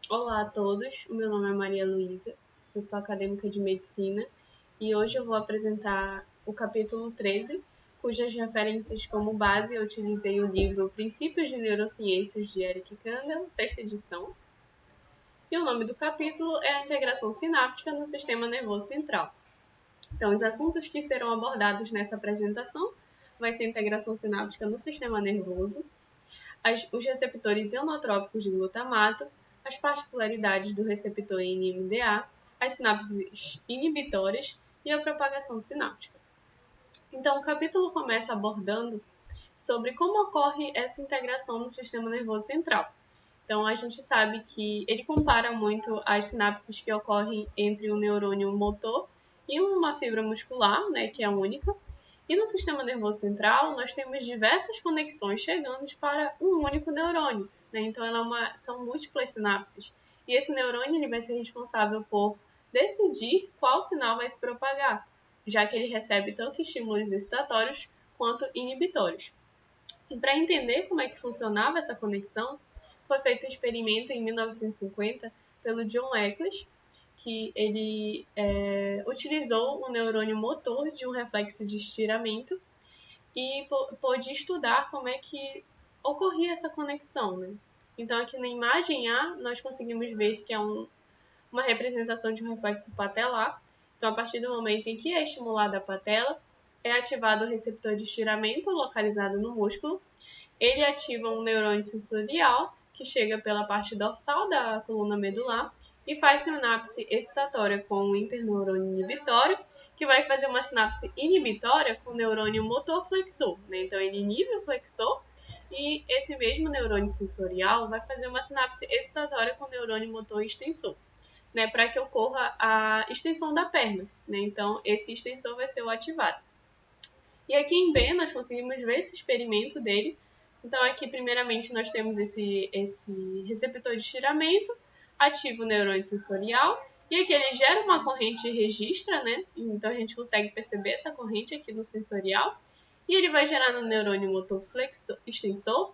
Olá a todos, o meu nome é Maria Luísa, eu sou acadêmica de medicina e hoje eu vou apresentar o capítulo 13, cujas referências como base eu utilizei o livro Princípios de Neurociências de Eric Kandel, sexta edição, e o nome do capítulo é a integração sináptica no sistema nervoso central. Então, os assuntos que serão abordados nessa apresentação vai ser a integração sináptica no sistema nervoso, os receptores ionotrópicos de glutamato, as particularidades do receptor NMDA, as sinapses inibitórias e a propagação sináptica. Então, o capítulo começa abordando sobre como ocorre essa integração no sistema nervoso central. Então, a gente sabe que ele compara muito as sinapses que ocorrem entre um neurônio motor e uma fibra muscular, né, que é única. E no sistema nervoso central, nós temos diversas conexões chegando para um único neurônio. Né? Então, são múltiplas sinapses. E esse neurônio ele vai ser responsável por decidir qual sinal vai se propagar, já que ele recebe tanto estímulos excitatórios quanto inibitórios. E para entender como é que funcionava essa conexão, foi feito um experimento em 1950 pelo John Eccles, que ele utilizou o neurônio motor de um reflexo de estiramento e pôde estudar como é que ocorria essa conexão. Né? Então, aqui na imagem A, nós conseguimos ver que é uma representação de um reflexo patelar. Então, a partir do momento em que é estimulada a patela, é ativado o receptor de estiramento localizado no músculo. Ele ativa um neurônio sensorial que chega pela parte dorsal da coluna medular e faz sinapse excitatória com o interneurônio inibitório, que vai fazer uma sinapse inibitória com o neurônio motor flexor. Né? Então, ele inibe o flexor e esse mesmo neurônio sensorial vai fazer uma sinapse excitatória com o neurônio motor extensor, né? Para que ocorra a extensão da perna. Né? Então, esse extensor vai ser o ativado. E aqui em B, nós conseguimos ver esse experimento dele. Então, aqui, primeiramente, nós temos esse receptor de estiramento, ativa o neurônio sensorial, e aqui ele gera uma corrente e registra, né? Então, a gente consegue perceber essa corrente aqui no sensorial, e ele vai gerar no neurônio motor flexor, extensor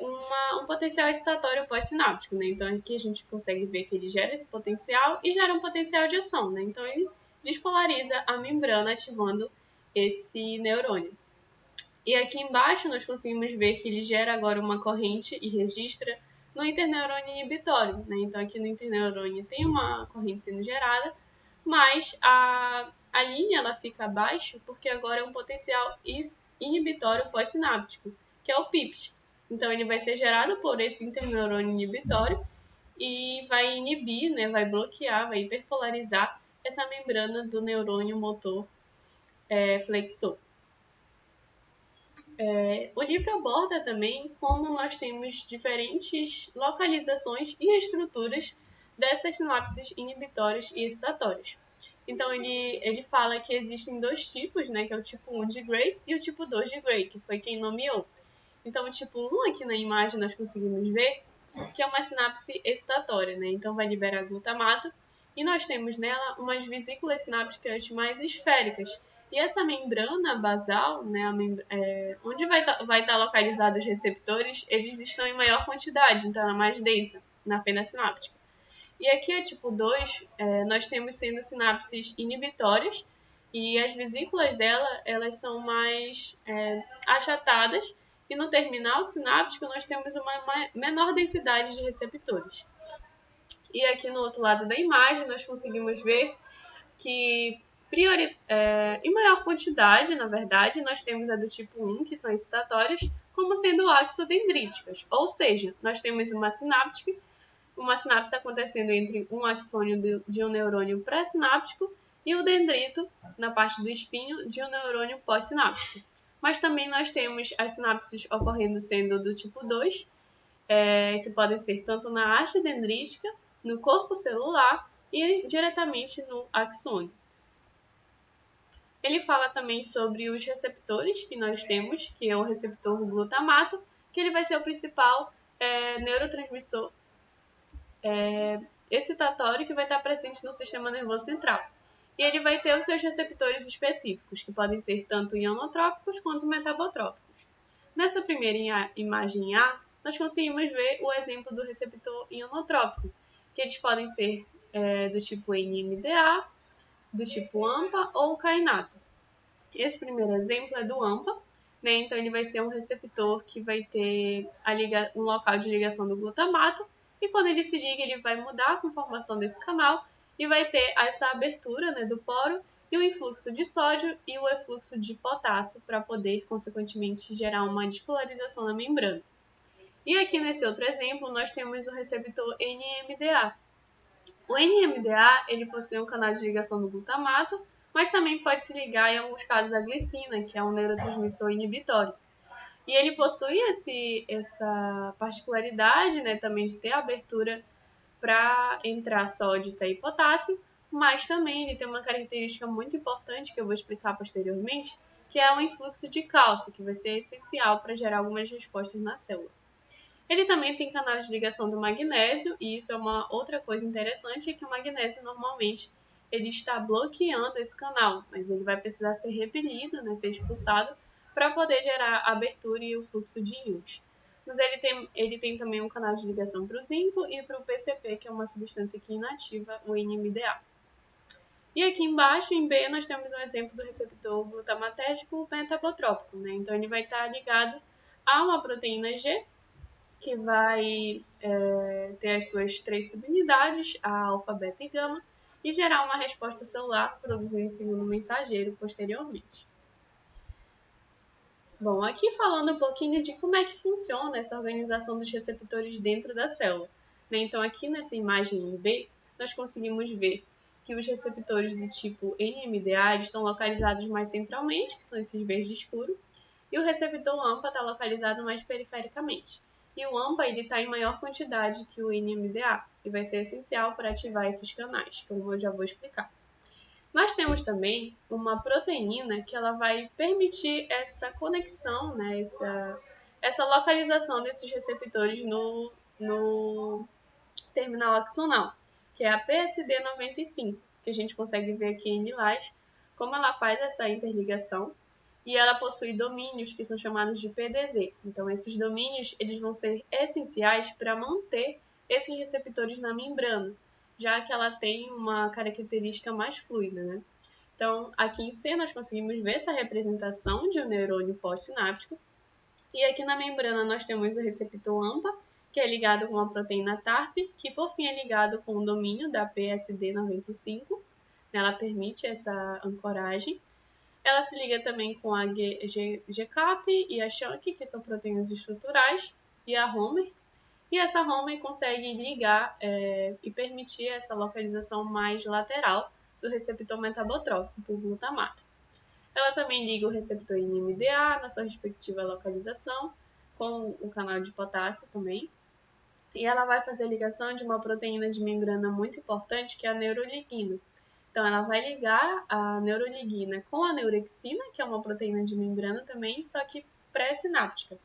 um potencial excitatório pós-sináptico, né? Então, aqui a gente consegue ver que ele gera esse potencial e gera um potencial de ação, né? Então, ele despolariza a membrana, ativando esse neurônio. E aqui embaixo nós conseguimos ver que ele gera agora uma corrente e registra no interneurônio inibitório. Né? Então aqui no interneurônio tem uma corrente sendo gerada, mas a linha ela fica abaixo porque agora é um potencial inibitório pós-sináptico, que é o PIPS. Então ele vai ser gerado por esse interneurônio inibitório e vai inibir, né, vai bloquear, vai hiperpolarizar essa membrana do neurônio motor flexor. O livro aborda também como nós temos diferentes localizações e estruturas dessas sinapses inibitórias e excitatórias. Então, ele fala que existem dois tipos, né, que é o tipo 1 de Gray e o tipo 2 de Gray, que foi quem nomeou. Então, o tipo 1, aqui na imagem, nós conseguimos ver que é uma sinapse excitatória, né? Então, vai liberar glutamato e nós temos nela umas vesículas sinápticas mais esféricas. E essa membrana basal, né, onde vai estar localizados os receptores, eles estão em maior quantidade, então ela é mais densa na fenda sináptica. E aqui a tipo 2, nós temos sendo sinapses inibitórias e as vesículas dela elas são mais achatadas e no terminal sináptico nós temos uma menor densidade de receptores. E aqui no outro lado da imagem nós conseguimos ver que em maior quantidade, na verdade, nós temos a do tipo 1, que são excitatórias, como sendo axodendríticas. Ou seja, nós temos uma sinapse acontecendo entre um axônio de um neurônio pré-sináptico e o dendrito, na parte do espinho, de um neurônio pós-sináptico. Mas também nós temos as sinapses ocorrendo sendo do tipo 2, que podem ser tanto na haste dendrítica, no corpo celular e diretamente no axônio. Ele fala também sobre os receptores que nós temos, que é o receptor glutamato, que ele vai ser o principal neurotransmissor excitatório que vai estar presente no sistema nervoso central. E ele vai ter os seus receptores específicos, que podem ser tanto ionotrópicos quanto metabotrópicos. Nessa primeira imagem A, nós conseguimos ver o exemplo do receptor ionotrópico, que eles podem ser do tipo NMDA, do tipo AMPA ou kainato. Esse primeiro exemplo é do AMPA, né? Então ele vai ser um receptor que vai ter um local de ligação do glutamato, e quando ele se liga, ele vai mudar a conformação desse canal e vai ter essa abertura, né, do poro e o influxo de sódio e o efluxo de potássio para poder, consequentemente, gerar uma despolarização na membrana. E aqui nesse outro exemplo, nós temos o receptor NMDA. O NMDA ele possui um canal de ligação do glutamato, mas também pode se ligar em alguns casos à glicina, que é um neurotransmissor inibitório. E ele possui essa particularidade, né, também de ter abertura para entrar sódio e sair potássio, mas também ele tem uma característica muito importante que eu vou explicar posteriormente, que é o influxo de cálcio, que vai ser essencial para gerar algumas respostas na célula. Ele também tem canais de ligação do magnésio, e isso é uma outra coisa interessante, é que o magnésio normalmente ele está bloqueando esse canal, mas ele vai precisar ser repelido, né, ser expulsado, para poder gerar a abertura e o fluxo de íons. Mas ele tem também um canal de ligação para o zinco e para o PCP, que é uma substância que inativa o NMDA. E aqui embaixo, em B, nós temos um exemplo do receptor glutamatérgico metabotrópico, né? Então ele vai estar ligado a uma proteína G, que vai ter as suas 3 subunidades, a alfa, beta e gama, e gerar uma resposta celular produzindo segundo mensageiro posteriormente. Bom, aqui falando um pouquinho de como é que funciona essa organização dos receptores dentro da célula. Então, aqui nessa imagem em B, nós conseguimos ver que os receptores do tipo NMDA estão localizados mais centralmente, que são esses verde escuro, e o receptor AMPA está localizado mais perifericamente. E o AMPA está em maior quantidade que o NMDA, e vai ser essencial para ativar esses canais, como eu já vou explicar. Nós temos também uma proteína que ela vai permitir essa conexão, né, essa localização desses receptores no terminal axonal, que é a PSD95, que a gente consegue ver aqui em lilás como ela faz essa interligação, e ela possui domínios que são chamados de PDZ. Então, esses domínios eles vão ser essenciais para manter esses receptores na membrana, já que ela tem uma característica mais fluida, né? Então, aqui em C, nós conseguimos ver essa representação de um neurônio pós-sináptico. E aqui na membrana nós temos o receptor AMPA, que é ligado com a proteína TARP, que por fim é ligado com o domínio da PSD95. Ela permite essa ancoragem. Ela se liga também com a GCAP e a SHANK, que são proteínas estruturais, e a Homer. E essa Homer consegue ligar e permitir essa localização mais lateral do receptor metabotrópico por glutamato. Ela também liga o receptor NMDA na sua respectiva localização, com o canal de potássio também. E ela vai fazer a ligação de uma proteína de membrana muito importante, que é a neuroligina. Então, ela vai ligar a neuroligina com a neurexina, que é uma proteína de membrana também, só que pré-sináptica.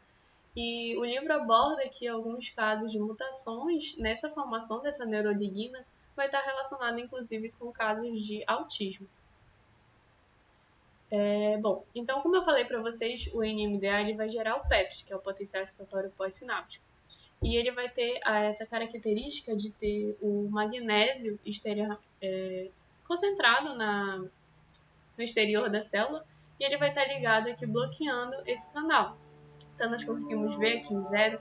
E o livro aborda aqui alguns casos de mutações nessa formação dessa neuroligina, vai estar relacionado inclusive com casos de autismo. Bom, então como eu falei para vocês, o NMDA ele vai gerar o PEPs, que é o potencial excitatório pós-sináptico. E ele vai ter essa característica de ter o magnésio concentrado no exterior da célula, e ele vai estar ligado aqui bloqueando esse canal. Então, nós conseguimos ver aqui em 0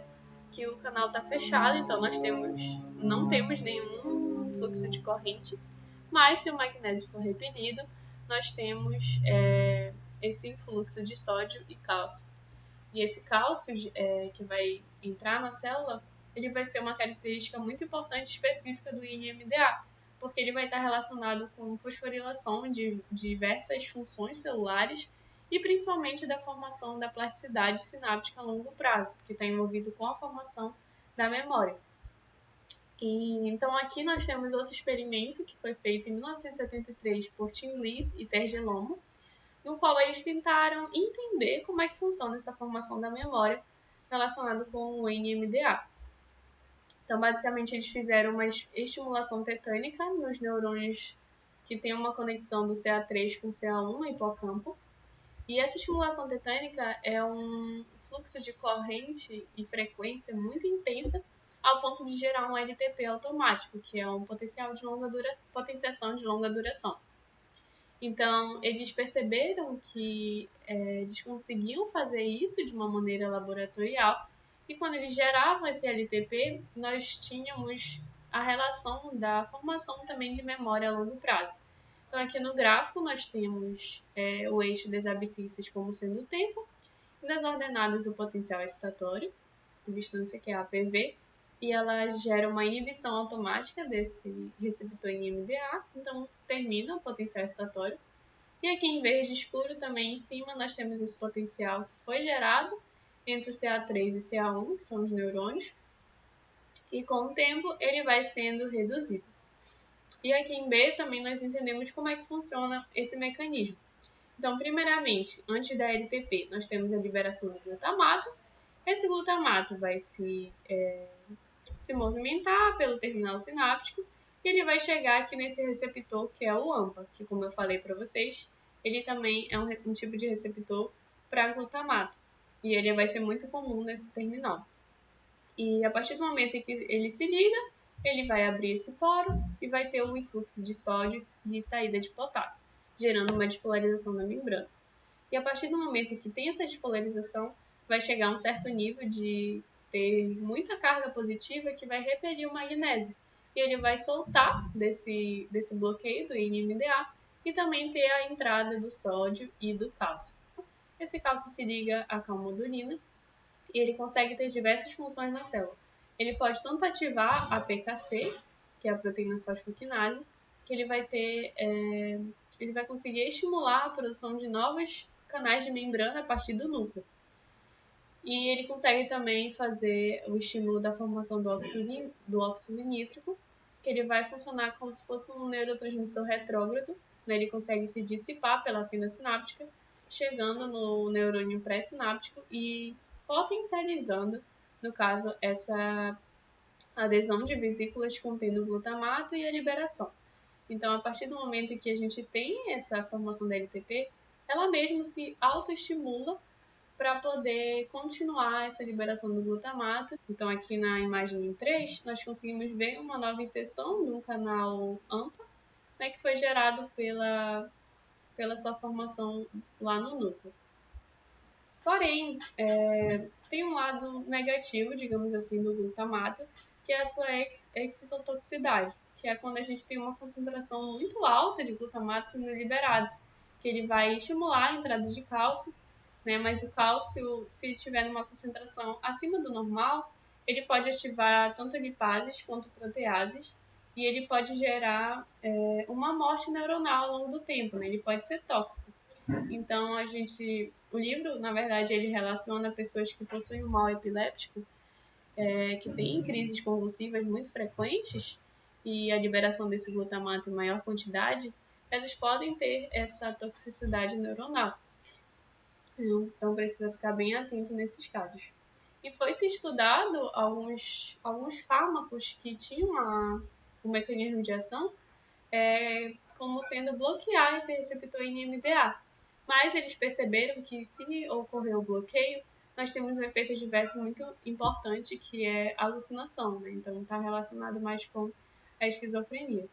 que o canal está fechado, então nós não temos nenhum fluxo de corrente, mas se o magnésio for repelido, nós temos esse influxo de sódio e cálcio. E esse cálcio que vai entrar na célula, ele vai ser uma característica muito importante específica do NMDA, porque ele vai estar relacionado com fosforilação de diversas funções celulares e principalmente da formação da plasticidade sináptica a longo prazo, que está envolvido com a formação da memória. Então aqui nós temos outro experimento que foi feito em 1973 por Tim Bliss e Tergelomo, no qual eles tentaram entender como é que funciona essa formação da memória relacionada com o NMDA. Então, basicamente, eles fizeram uma estimulação tetânica nos neurônios que tem uma conexão do CA3 com CA1 no hipocampo. E essa estimulação tetânica é um fluxo de corrente e frequência muito intensa ao ponto de gerar um LTP automático, que é um potenciação de longa duração. Então, eles perceberam que eles conseguiam fazer isso de uma maneira laboratorial, e quando eles geravam esse LTP, nós tínhamos a relação da formação também de memória a longo prazo. Então, aqui no gráfico, nós temos o eixo das abscissas como sendo o tempo, e nas ordenadas o potencial excitatório, substância que é a APV, e ela gera uma inibição automática desse receptor em NMDA, então termina o potencial excitatório. E aqui em verde escuro também em cima nós temos esse potencial que foi gerado entre o CA3 e CA1, que são os neurônios, e com o tempo ele vai sendo reduzido. E aqui em B também nós entendemos como é que funciona esse mecanismo. Então, primeiramente, antes da LTP, nós temos a liberação do glutamato. Esse glutamato vai se movimentar pelo terminal sináptico e ele vai chegar aqui nesse receptor que é o AMPA, que, como eu falei para vocês, ele também é um tipo de receptor para glutamato e ele vai ser muito comum nesse terminal. E a partir do momento em que ele se liga, ele vai abrir esse poro e vai ter um influxo de sódio e saída de potássio, gerando uma despolarização da membrana. E a partir do momento em que tem essa despolarização, vai chegar a um certo nível de ter muita carga positiva que vai repelir o magnésio. E ele vai soltar desse bloqueio do NMDA e também ter a entrada do sódio e do cálcio. Esse cálcio se liga à calmodulina e ele consegue ter diversas funções na célula. Ele pode tanto ativar a PKC, que é a proteína fosfoquinase, que ele vai conseguir estimular a produção de novos canais de membrana a partir do núcleo. E ele consegue também fazer o estímulo da formação do óxido nítrico, que ele vai funcionar como se fosse um neurotransmissor retrógrado, né? Ele consegue se dissipar pela fenda sináptica, chegando no neurônio pré-sináptico e potencializando, no caso, essa adesão de vesículas contendo glutamato e a liberação. Então, a partir do momento em que a gente tem essa formação da LTP, ela mesma se autoestimula para poder continuar essa liberação do glutamato. Então, aqui na imagem em 3, nós conseguimos ver uma nova inserção no canal AMPA, né, que foi gerado pela sua formação lá no núcleo. Porém, tem um lado negativo, digamos assim, do glutamato, que é a sua excitotoxicidade, que é quando a gente tem uma concentração muito alta de glutamato sendo liberado, que ele vai estimular a entrada de cálcio, né? Mas o cálcio, se estiver numa concentração acima do normal, ele pode ativar tanto lipases quanto proteases, e ele pode gerar uma morte neuronal ao longo do tempo, né? Ele pode ser tóxico. Então, o livro, na verdade, ele relaciona pessoas que possuem um mal epiléptico, que têm crises convulsivas muito frequentes, e a liberação desse glutamato em maior quantidade, elas podem ter essa toxicidade neuronal. Então, precisa ficar bem atento nesses casos. E foi-se estudado alguns fármacos que tinham o mecanismo de ação como sendo bloquear esse receptor em NMDA. Mas eles perceberam que se ocorrer o bloqueio, nós temos um efeito adverso muito importante, que é a alucinação, né? Então está relacionado mais com a esquizofrenia.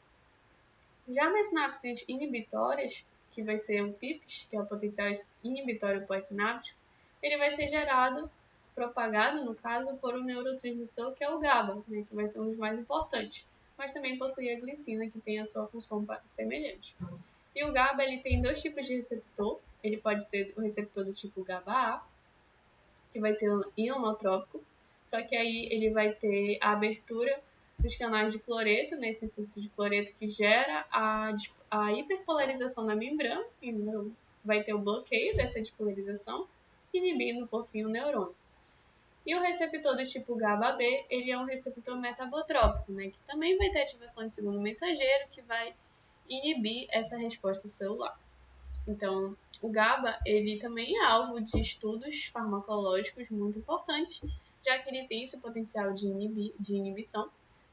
Já nas sinapses inibitórias, que vai ser o PIPs, que é o potencial inibitório pós-sináptico, ele vai ser propagado, no caso, por um neurotransmissor que é o GABA, né? Que vai ser um dos mais importantes, mas também possui a glicina, que tem a sua função semelhante. E o GABA ele tem dois tipos de receptor. Ele pode ser o receptor do tipo GABA-A, que vai ser ionotrópico, só que aí ele vai ter a abertura dos canais de cloreto, né, esse fluxo de cloreto que gera a hiperpolarização da membrana, então vai ter o bloqueio dessa despolarização, inibindo por fim o neurônio. E o receptor do tipo GABA-B, ele é um receptor metabotrópico, né, que também vai ter ativação de segundo mensageiro, que vai inibir essa resposta celular. Então, o GABA ele também é alvo de estudos farmacológicos muito importantes, já que ele tem esse potencial de inibição.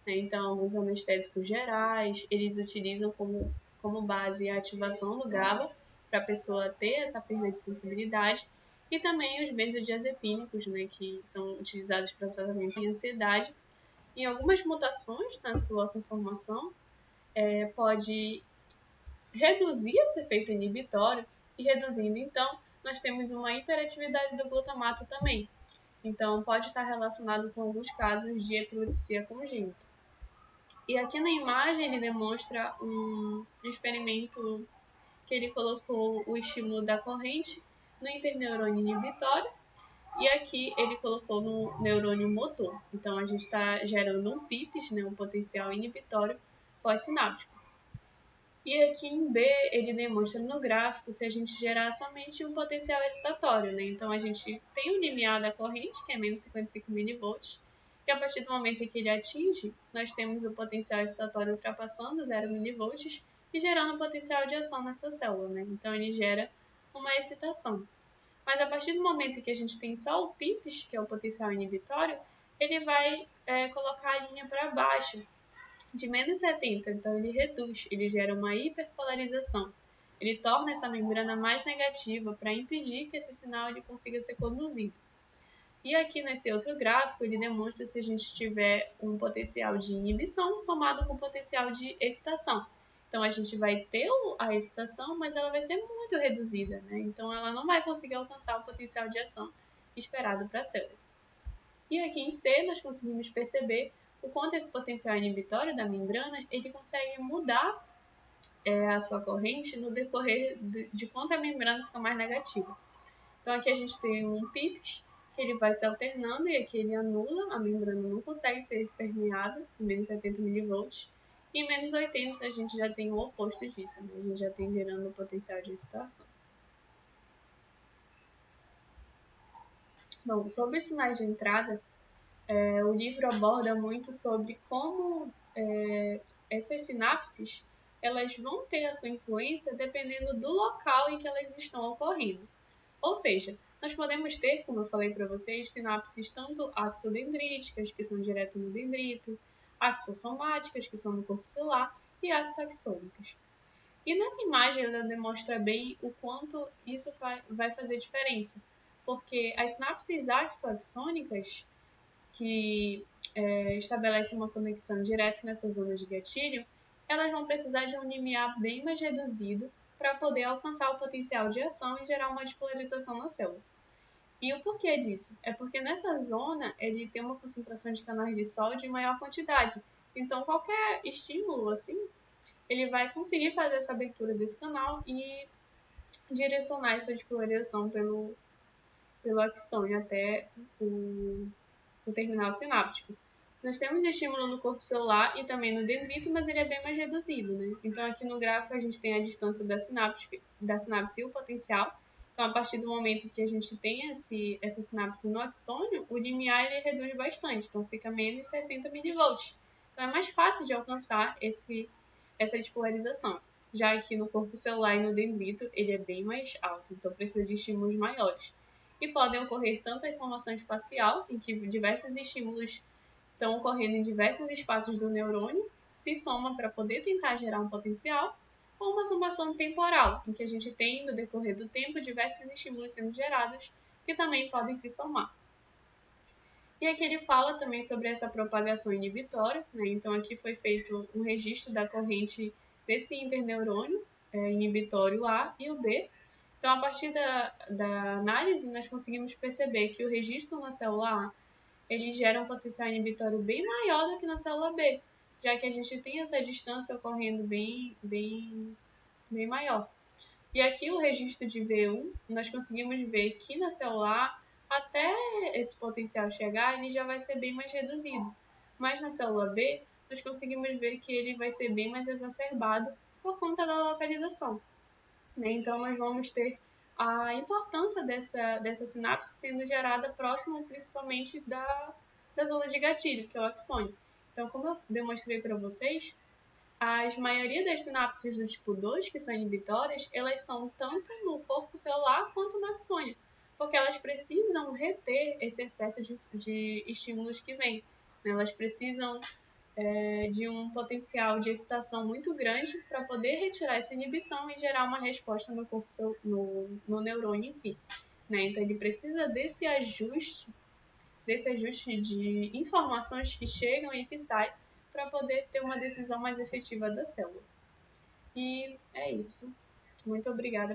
Né? Então, alguns anestésicos gerais, eles utilizam como base a ativação do GABA para a pessoa ter essa perda de sensibilidade. e também os benzodiazepínicos, né, que são utilizados para tratamento de ansiedade. Em algumas mutações na sua conformação, pode reduzir esse efeito inibitório, e reduzindo, então, nós temos uma hiperatividade do glutamato também. Então, pode estar relacionado com alguns casos de epilepsia congênita. E aqui na imagem ele demonstra um experimento que ele colocou o estímulo da corrente no interneurônio inibitório e aqui ele colocou no neurônio motor. Então, a gente está gerando um PIPs, né, um potencial inibitório pós-sináptico. E aqui em B, ele demonstra no gráfico se a gente gerar somente um potencial excitatório, né? Então, a gente tem o limiar da corrente, que é menos 55 mV, e a partir do momento em que ele atinge, nós temos o potencial excitatório ultrapassando 0 mV e gerando um potencial de ação nessa célula, né? Então, ele gera uma excitação. Mas a partir do momento em que a gente tem só o PIPs, que é o potencial inibitório, ele vai colocar a linha para baixo, de menos 70, então ele reduz, ele gera uma hiperpolarização. Ele torna essa membrana mais negativa para impedir que esse sinal ele consiga ser conduzido. E aqui nesse outro gráfico ele demonstra se a gente tiver um potencial de inibição somado com potencial de excitação. Então a gente vai ter a excitação, mas ela vai ser muito reduzida, né? Então ela não vai conseguir alcançar o potencial de ação esperado para a célula. E aqui em C nós conseguimos perceber o quanto esse potencial inibitório da membrana ele consegue mudar a sua corrente no decorrer de quanto a membrana fica mais negativa. Então aqui a gente tem um PIPs, que ele vai se alternando e aqui ele anula, a membrana não consegue ser permeada em menos 70 mV. E em menos 80 a gente já tem o oposto disso, né? A gente já tem gerando o potencial de excitação. Bom, sobre os sinais de entrada, o livro aborda muito sobre como essas sinapses elas vão ter a sua influência dependendo do local em que elas estão ocorrendo. Ou seja, nós podemos ter, como eu falei para vocês, sinapses tanto axodendríticas, que são direto no dendrito, axossomáticas, que são no corpo celular, e axoaxônicas. E nessa imagem ela demonstra bem o quanto isso vai fazer diferença, porque as sinapses axoaxônicas, que estabelecem uma conexão direta nessa zona de gatilho, elas vão precisar de um limiar bem mais reduzido para poder alcançar o potencial de ação e gerar uma despolarização na célula. E o porquê disso? É porque nessa zona ele tem uma concentração de canais de sódio em maior quantidade. Então, qualquer estímulo assim, ele vai conseguir fazer essa abertura desse canal e direcionar essa despolarização pelo axônio até o terminal sináptico. Nós temos estímulo no corpo celular e também no dendrito, mas ele é bem mais reduzido, né? Então, aqui no gráfico, a gente tem a distância da sinapse e o potencial. Então, a partir do momento que a gente tem essa sinapse no axônio, o limiar ele reduz bastante, então fica menos 60 mV. Então, é mais fácil de alcançar essa despolarização. Já aqui no corpo celular e no dendrito, ele é bem mais alto, então precisa de estímulos maiores. E podem ocorrer tanto a formação espacial, em que diversos estímulos estão ocorrendo em diversos espaços do neurônio, se soma para poder tentar gerar um potencial, ou uma somação temporal, em que a gente tem, no decorrer do tempo, diversos estímulos sendo gerados, que também podem se somar. E aqui ele fala também sobre essa propagação inibitória, né? Então aqui foi feito um registro da corrente desse interneurônio, inibitório A e o B. Então, a partir da análise, nós conseguimos perceber que o registro na célula A ele gera um potencial inibitório bem maior do que na célula B, já que a gente tem essa distância ocorrendo bem maior. E aqui o registro de V1, nós conseguimos ver que na célula A, até esse potencial chegar, ele já vai ser bem mais reduzido. Mas na célula B, nós conseguimos ver que ele vai ser bem mais exacerbado por conta da localização. Então, nós vamos ter a importância dessa sinapse sendo gerada próximo, principalmente, da zona de gatilho, que é o axônio. Então, como eu demonstrei para vocês, a maioria das sinapses do tipo 2, que são inibitórias, elas são tanto no corpo celular quanto no axônio, porque elas precisam reter esse excesso de estímulos que vem. Elas precisam de um potencial de excitação muito grande para poder retirar essa inibição e gerar uma resposta no corpo, no neurônio em si. né? Então ele precisa desse ajuste de informações que chegam e que saem para poder ter uma decisão mais efetiva da célula. E é isso. Muito obrigada